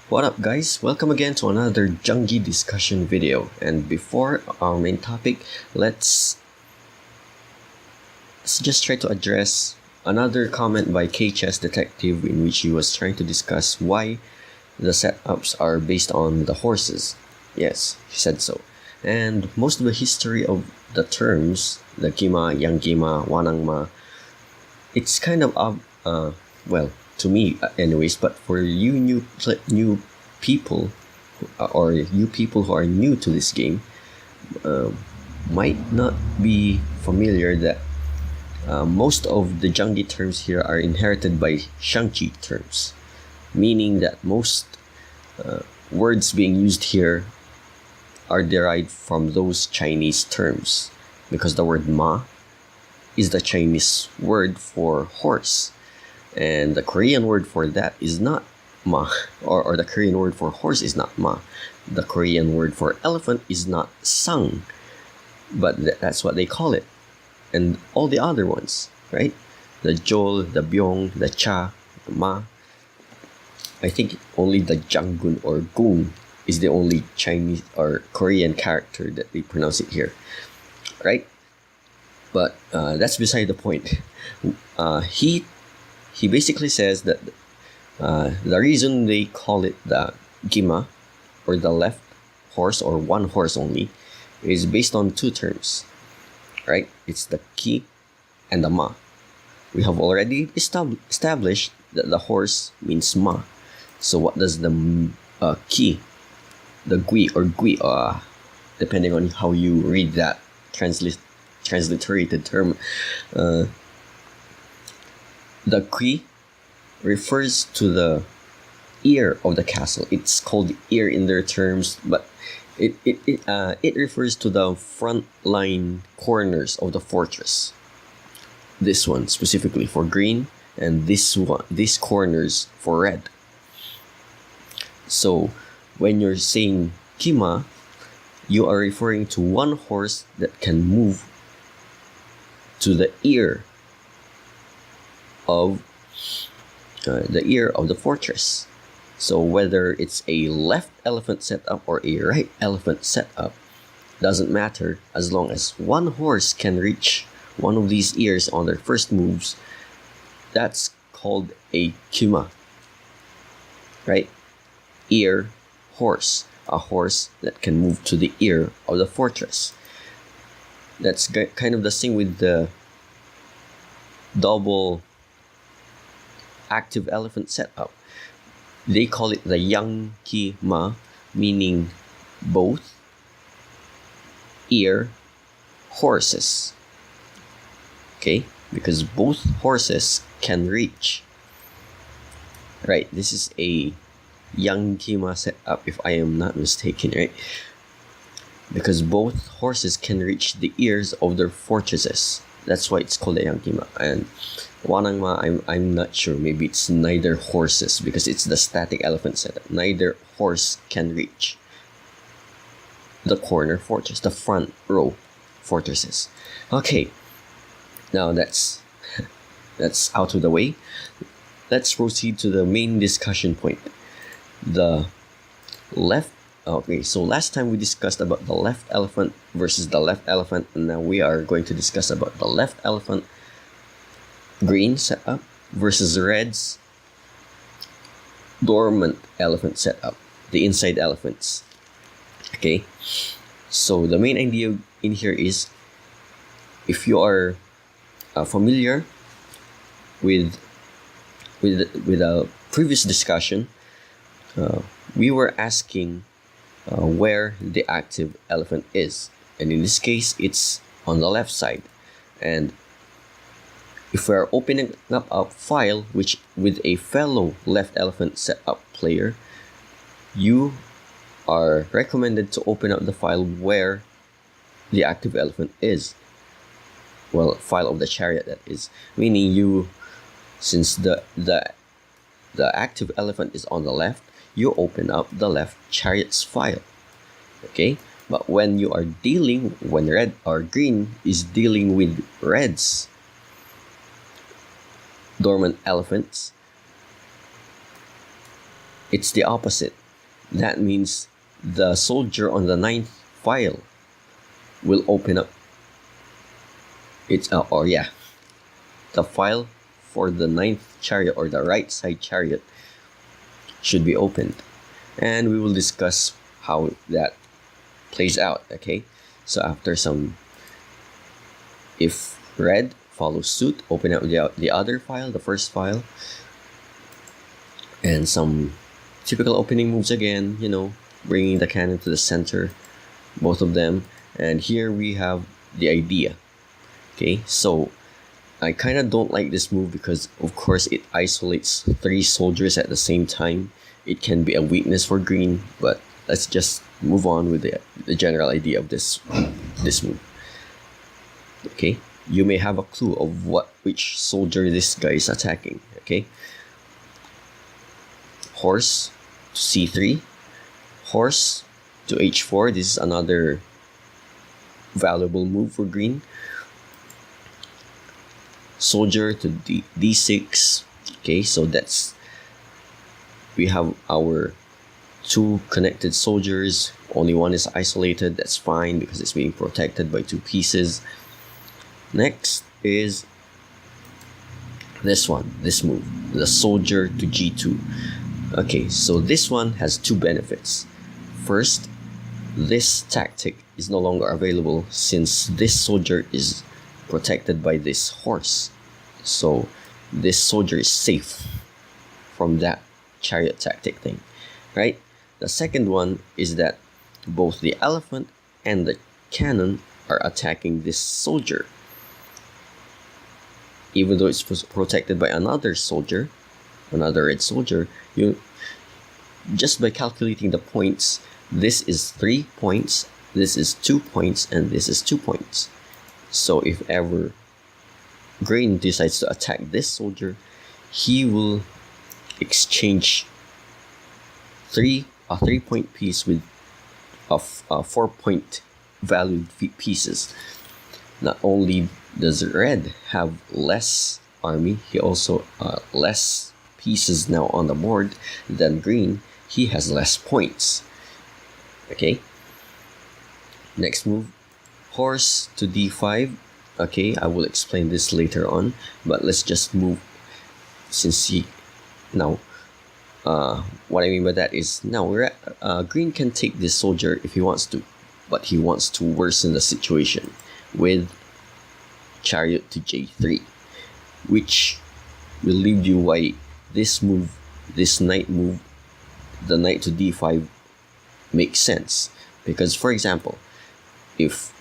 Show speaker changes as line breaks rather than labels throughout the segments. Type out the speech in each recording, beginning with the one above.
What up guys, welcome again to another Janggi discussion video, and before our main topic, let's just try to address another comment by K-Chess Detective in which he was trying to discuss why the setups are based on the horses. Yes, he said so. And most of the history of the terms, the Gima, Yanggima, Wanangma, it's kind of well, to me anyways, but for you new people or you people who are new to this game, uh, might not be familiar that most of the Janggi terms here are inherited by Shangqi terms, meaning that most words being used here are derived from those Chinese terms, because the word ma is the Chinese word for horse, and the Korean word for that is not ma, or the Korean word for horse is not ma. The Korean word for elephant is not sang, but that's what they call it. And all the other ones, right? The jol, the byong, the cha, the ma. I think only the jangun or gung is the only Chinese or Korean character that they pronounce it here, right? But that's beside the point. He basically says that the reason they call it the gima, or the left horse, or one horse only, is based on two terms, right? It's the ki and the ma. We have already established that the horse means ma. So what does the ki, the gui or gui, depending on how you read that transliterated term, the kui refers to the ear of the castle. It's called ear in their terms, but it refers to the front line corners of the fortress. This one specifically for green, and these corners for red. So when you're saying kima, you are referring to one horse that can move to the ear of the fortress. So whether it's a left elephant setup or a right elephant setup doesn't matter, as long as one horse can reach one of these ears on their first moves. That's called a kima, right? Ear horse, a horse that can move to the ear of the fortress. That's kind of the same with the double active elephant setup. They call it the yang ki ma, meaning both ear horses. Okay, because both horses can reach. Right, this is a yang ki ma setup, if I am not mistaken, right? Because both horses can reach the ears of their fortresses. That's why it's called a yang ki ma. And Wanangma, I'm not sure. Maybe it's neither horses, because it's the static elephant setup. Neither horse can reach the corner fortress, the front row fortresses. Okay, now that's out of the way. Let's proceed to the main discussion point. The left. Okay, so last time we discussed about the left elephant versus the left elephant, and now we are going to discuss about the left elephant green setup versus the red's dormant elephant setup, the inside elephants. Okay, so the main idea in here is, if you are familiar with a previous discussion, we were asking where the active elephant is, and in this case it's on the left side. And if we're opening up a file which with a fellow left elephant setup player, you are recommended to open up the file where the active elephant is. Well, file of the chariot, that is, meaning you, since the active elephant is on the left, you open up the left chariot's file. Okay, but when red or green is dealing with red's dormant elephants, It's the opposite. That means the soldier on the ninth file will open up the file for the ninth chariot, or the right side chariot, should be opened, and we will discuss how that plays out. Okay, so after if red follows suit, open up the other file, the first file, and some typical opening moves again, bringing the cannon to the center, both of them. And here we have the idea. Okay, so I kind of don't like this move because, of course, it isolates 3 soldiers at the same time. It can be a weakness for green, but let's just move on with the general idea of this move. Okay, you may have a clue of which soldier this guy is attacking. Okay, horse to c3, horse to h4. This is another valuable move for green. Soldier to d6. Okay, so we have our 2 connected soldiers. Only one is isolated. That's fine because it's being protected by 2 pieces. Next is this move, the soldier to g2. Okay, so this one has 2 benefits. First, this tactic is no longer available since this soldier is protected by this horse. So this soldier is safe from that chariot tactic thing, right? The second one is that both the elephant and the cannon are attacking this soldier. Even though it's protected by another soldier, another red soldier, just by calculating the points, this is 3 points, this is 2 points, and this is 2 points. So if ever green decides to attack this soldier, he will exchange a 3-point piece with a 4-point valued pieces. Not only does red have less army, he also less pieces now on the board than green. He has less points. Okay. Next move, horse to d5. Okay, I will explain this later on, but let's just move since what I mean by that is now green can take this soldier if he wants to, but he wants to worsen the situation with chariot to j3, which will lead you why this knight move, the knight to d5, makes sense. Because, for example, if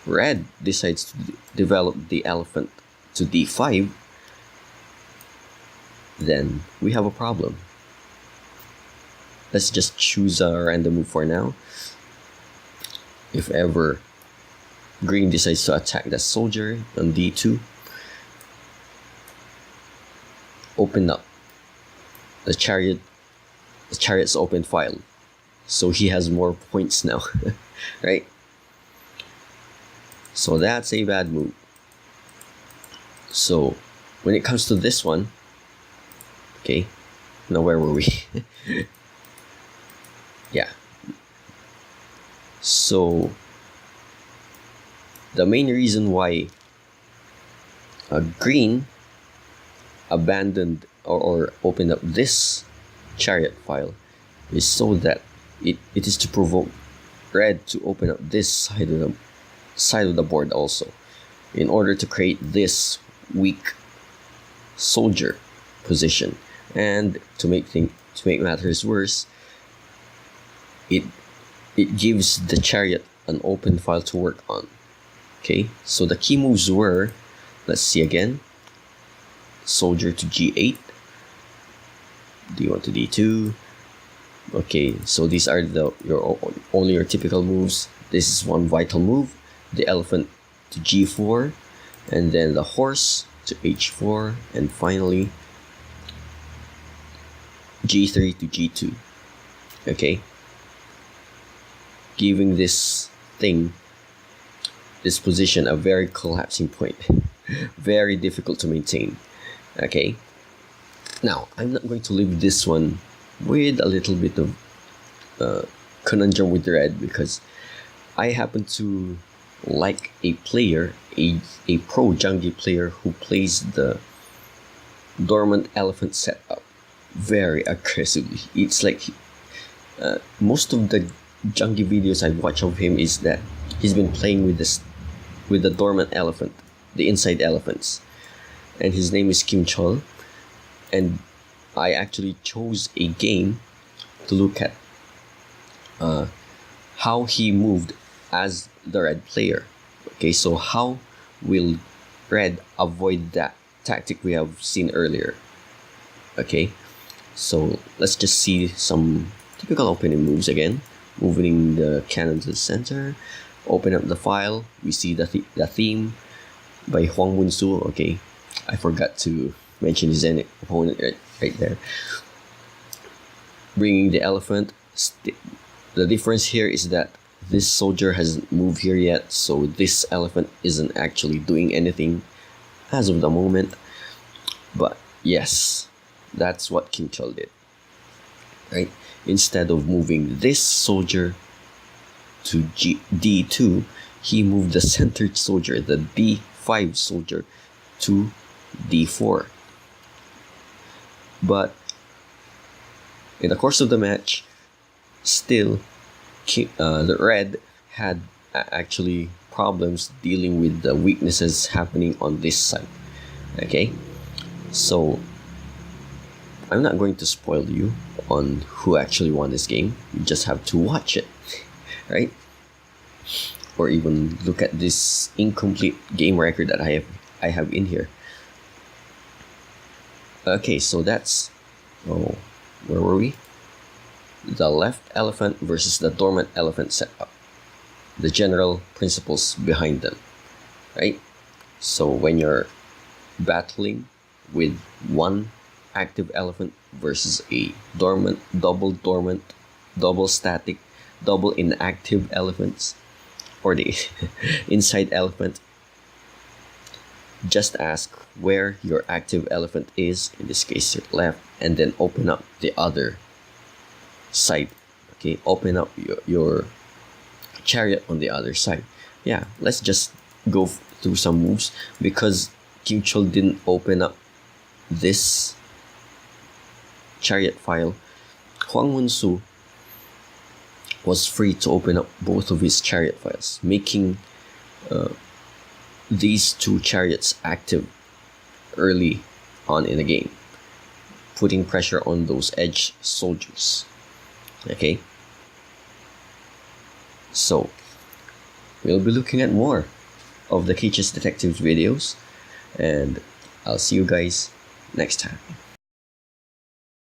red decides to develop the elephant to d5, then we have a problem. Let's just choose a random move for now. If ever green decides to attack the soldier on d2, open up the chariot's open file, so he has more points now. Right? So that's a bad move. So when it comes to this one, okay, now where were we? Yeah. So the main reason why green abandoned or opened up this chariot file is so that it is to provoke red to open up this side of the board also, in order to create this weak soldier position. And to make matters worse, it gives the chariot an open file to work on. Okay, so the key moves were, let's see again, soldier to g8, d1 to d2. Okay, so these are only your typical moves. This is one vital move, the elephant to g4, and then the horse to h4, and finally g3 to g2. Okay, giving this position a very collapsing point. Very difficult to maintain. Okay, Now, I'm not going to leave this one with a little bit of conundrum with red, because I happen to like a player, a pro Janggi player who plays the Dormant Elephant setup very aggressively. It's like most of the Janggi videos I watch of him is that he's been playing with the Dormant Elephant, the inside elephants, and his name is Kim Chol. And I actually chose a game to look at how he moved as the red player. Okay, so how will red avoid that tactic we have seen earlier? Okay, so let's just see some typical opening moves again. Moving the cannon to the center, open up the file. We see the theme by Hwang Mun-soo. Okay, I forgot to mention his opponent right there. Bringing the elephant. The difference here is that this soldier hasn't moved here yet, so this elephant isn't actually doing anything as of the moment. But yes, that's what Kim Chol did, right? Instead of moving this soldier to D2, he moved the centered soldier, the D5 soldier, to D4. But in the course of the match, still, the red had actually problems dealing with the weaknesses happening on this side. Okay, so I'm not going to spoil you on who actually won this game. You just have to watch it, right? Or even look at this incomplete game record that I have in here. Okay, so that's where were we? The left elephant versus the dormant elephant setup. The general principles behind them, right? So when you're battling with one active elephant versus a double static, double inactive elephants, or the inside elephant, just ask where your active elephant is, in this case your left, and then open up the other side. Okay, open up your chariot on the other side. Yeah, let's just go through some moves. Because Kim Chol didn't open up this chariot file, Hwang Mun-soo was free to open up both of his chariot files, making these two chariots active early on in the game, putting pressure on those edge soldiers. Okay, so we'll be looking at more of the HEEH Detectives videos, and I'll see you guys next time.